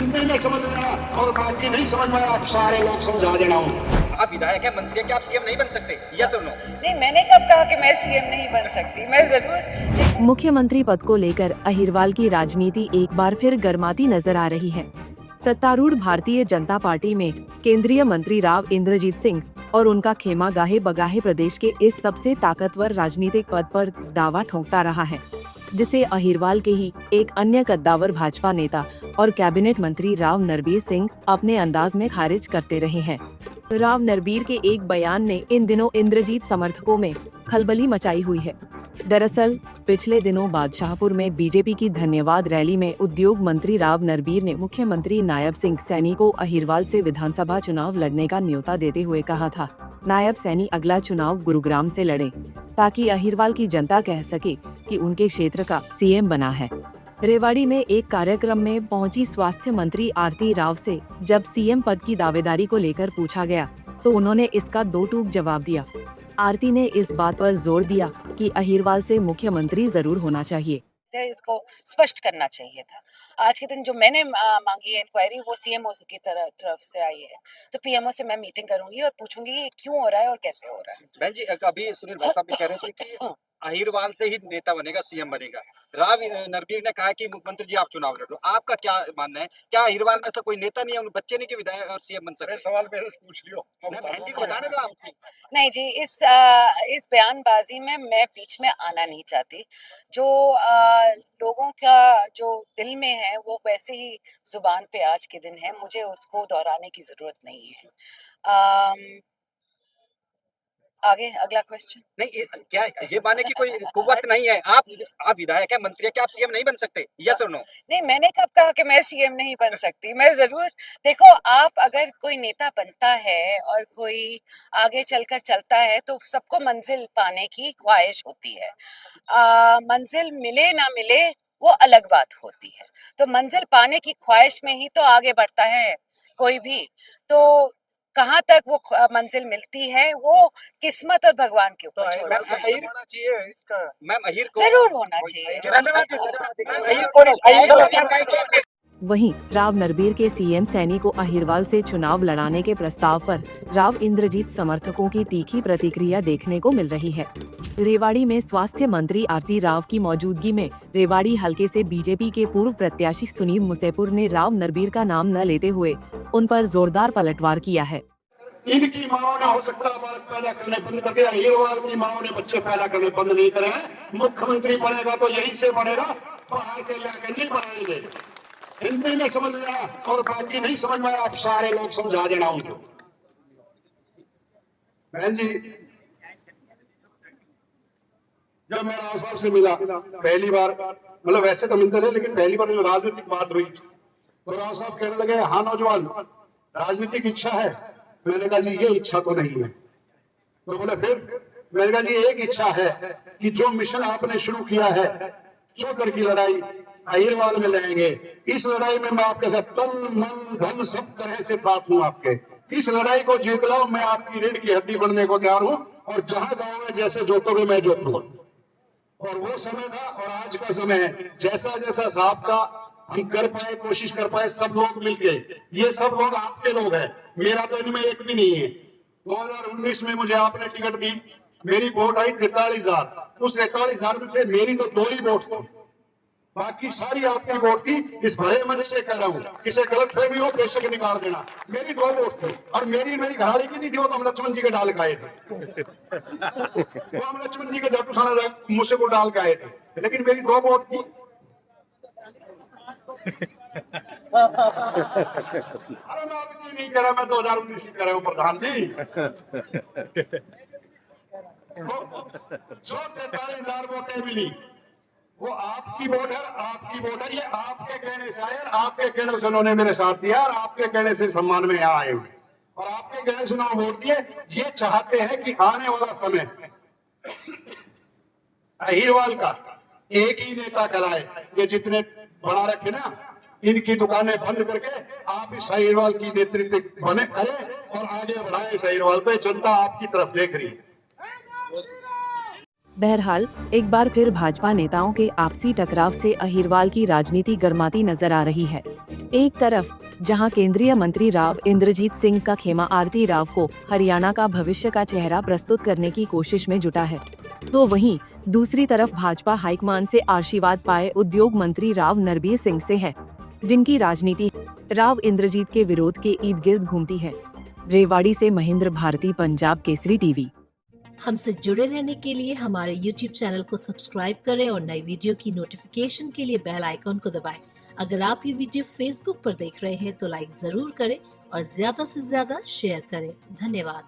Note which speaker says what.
Speaker 1: हिंदी में समझ में आया और बाकी नहीं समझ में आया, आप सारे लोग समझा देना हूँ।
Speaker 2: आप विधायक है, मंत्री है, क्या आप सीएम नहीं बन सकते? यस और नो?
Speaker 3: नहीं, मैंने कब कहा कि मैं सीएम नहीं बन सकती। मैं जरूर
Speaker 4: मुख्यमंत्री पद को लेकर अहिरवाल की राजनीति एक बार फिर गर्माती नजर आ रही है। सत्तारूढ़ भारतीय जनता पार्टी में केंद्रीय मंत्री राव इंद्रजीत सिंह और उनका खेमा गाहे बगाहे प्रदेश के इस सबसे ताकतवर राजनीतिक पद पर दावा ठोंकता रहा है, जिसे अहिरवाल के ही एक अन्य कद्दावर भाजपा नेता और कैबिनेट मंत्री राव नरबीर सिंह अपने अंदाज में खारिज करते रहे हैं। राव नरबीर के एक बयान ने इन दिनों इंद्रजीत समर्थकों में खलबली मचाई हुई है। दरअसल पिछले दिनों बादशाहपुर में बीजेपी की धन्यवाद रैली में उद्योग मंत्री राव नरबीर ने मुख्यमंत्री नायब सिंह सैनी को अहिरवाल से विधानसभा चुनाव लड़ने का न्योता देते हुए कहा था, नायब सैनी अगला चुनाव गुरुग्राम से लड़े ताकि अहिरवाल की जनता कह सके कि उनके क्षेत्र का सीएम बना है। रेवाड़ी में एक कार्यक्रम में पहुंची स्वास्थ्य मंत्री आरती राव से जब सीएम पद की दावेदारी को लेकर पूछा गया तो उन्होंने इसका दो टूक जवाब दिया। आरती ने इस बात पर जोर दिया कि अहिरवाल से मुख्यमंत्री जरूर होना चाहिए।
Speaker 3: इसको स्पष्ट करना चाहिए था। आज के दिन जो मैंने मांगी है इंक्वायरी, वो सीएमओ की तरफ से आई है, तो पीएमओ से मैं मीटिंग करूंगी और पूछूंगी कि क्यों हो रहा है और कैसे हो रहा है।
Speaker 2: बहन जी, अभी सुनील भाई साहब भी कह रहे थे कि अहिरवाल से ही नेता बनेगा, सीएम बनेगा। राव नरबीर ने कहा कि मुख्यमंत्री जी आप चुनाव लड़ो। आपका क्या मानना है? क्या अहिरवाल में ऐसा कोई नेता नहीं है, बच्चे नहीं कि विधायक और सीएम बन सकते?
Speaker 1: सवाल मेरे से पूछ लियो।
Speaker 2: बहन जी को बताने दो आप।
Speaker 3: नहीं जी, इस बयानबाजी में मैं बीच में आना नहीं चाहती। जो लोगों का जो दिल में है वो वैसे ही जुबान पे आज के दिन है, मुझे उसको दोहराने की जरूरत नहीं है। आगे अगला क्वेश्चन।
Speaker 2: नहीं, क्या ये माने की कोई कुव्वत नहीं है? आप विधायक है, मंत्री है, क्या आप सीएम नहीं बन सकते? यस और नो?
Speaker 3: नहीं, मैंने कब कहा कि मैं सीएम नहीं बन सकती। मैं जरूर, देखो, आप अगर कोई नेता बनता है और कोई आगे चलकर चलता है तो सबको मंजिल पाने की ख्वाहिश होती है। मंजिल मिले ना मिले वो अलग बात होती है, तो मंजिल पाने की ख्वाहिश में ही तो आगे बढ़ता है कोई भी। तो कहाँ तक वो मंजिल मिलती है वो किस्मत और भगवान के ऊपर छोड़ा है।
Speaker 2: मैम अहिर को
Speaker 3: जरूर होना चाहिए।
Speaker 4: वहीं राव नरबीर के सीएम सैनी को अहिरवाल से चुनाव लड़ाने के प्रस्ताव पर राव इंद्रजीत समर्थकों की तीखी प्रतिक्रिया देखने को मिल रही है। रेवाड़ी में स्वास्थ्य मंत्री आरती राव की मौजूदगी में रेवाड़ी हलके से बीजेपी के पूर्व प्रत्याशी सुनील मुसेपुर ने राव नरबीर का नाम न लेते हुए उन पर जोरदार पलटवार किया है।
Speaker 1: इनकी माओ ने हो सकता है बालक पैदा करने बंद कर दिया, अहिरवाल की माओ ने बच्चे पैदा करने बंद नहीं करे। मुख्यमंत्री बनेगा तो यहीं से बनेगा, बाहर से लेकर नहीं बनाएंगे। हिंदी में समझ में आया और बाकी नहीं समझ में आया, आप सारे लोग समझा देना उनको। बहन जी, जब मैं राव साहब से मिला पहली बार, मतलब वैसे तो मिलते रहे लेकिन पहली बार जो राजनीतिक बात हुई तो राव साहब कहने लगे, हाँ नौजवान, राजनीतिक इच्छा है। मैंने कहा जी ये इच्छा तो नहीं है। तो बोले फिर? मैंने कहा जी एक इच्छा है कि जो मिशन आपने शुरू किया है, चौधर की लड़ाई अहिरवाल में लड़ेंगे। इस लड़ाई में मैं आपके साथ तन मन धन सब तरह से साथ हूँ आपके। इस लड़ाई को जीत लाओ, मैं आपकी रीढ़ की हड्डी बनने को तैयार हूँ और जहां गाँव में जैसे जोतोगे मैं जोतूंगा। और वो समय था और आज का समय है। जैसा जैसा साहब का हम कर पाए, कोशिश कर पाए, सब लोग मिलके, ये सब लोग आपके लोग हैं, मेरा तो इनमें एक भी नहीं है। 2019 में मुझे आपने टिकट दी, मेरी वोट आई 43,000। उस 43,000 में से मेरी तो 2 ही वोट थी, बाकी सारी आपकी वोट थी। इस भरे मन से कह रहा हूँ, किसी गलत फहमी हो बेशक निकाल देना। मेरी 2 वोट थी और मेरी घराड़ी की नहीं थी, वो तो हम लक्ष्मण जी के डाल के आए थे। वो हम लक्ष्मण जी के जाटूसाना मुझसे को डाल के आए थे, लेकिन मेरी 2 वोट थी। अरे मैं आपकी नहीं कह रहा, मैं 2019 की कह रहा हूँ प्रधान जी। जो 43,000 वोटें मिली वो आपकी वोट है, आपकी वोट है। ये आपके कहने से आए, आपके कहने से उन्होंने मेरे साथ दिया और आपके कहने से सम्मान में यहाँ आए और आपके कहने से उन्होंने वोट दिए। ये चाहते हैं कि आने वाला समय अहिरवाल का एक ही नेता कहलाए। ये जितने बना रखे ना, इनकी दुकानें बंद करके आप इस अहिरवाल की नेतृत्व बने करें और आगे बढ़ाएं इस अहिरवाल को। जनता आपकी तरफ देख रही है।
Speaker 4: बहरहाल एक बार फिर भाजपा नेताओं के आपसी टकराव से अहिरवाल की राजनीति गर्माती नजर आ रही है। एक तरफ जहां केंद्रीय मंत्री राव इंद्रजीत सिंह का खेमा आरती राव को हरियाणा का भविष्य का चेहरा प्रस्तुत करने की कोशिश में जुटा है, तो वहीं दूसरी तरफ भाजपा हाईकमान से आशीर्वाद पाए उद्योग मंत्री राव नरबीर सिंह से है, जिनकी राजनीति राव इंद्रजीत के विरोध के इर्द गिर्द घूमती है। रेवाड़ी से महेंद्र भारती, पंजाब केसरी टीवी।
Speaker 5: हमसे जुड़े रहने के लिए हमारे YouTube चैनल को सब्सक्राइब करें और नई वीडियो की नोटिफिकेशन के लिए बेल आइकॉन को दबाएं। अगर आप ये वीडियो Facebook पर देख रहे हैं तो लाइक जरूर करें और ज्यादा से ज्यादा शेयर करें। धन्यवाद।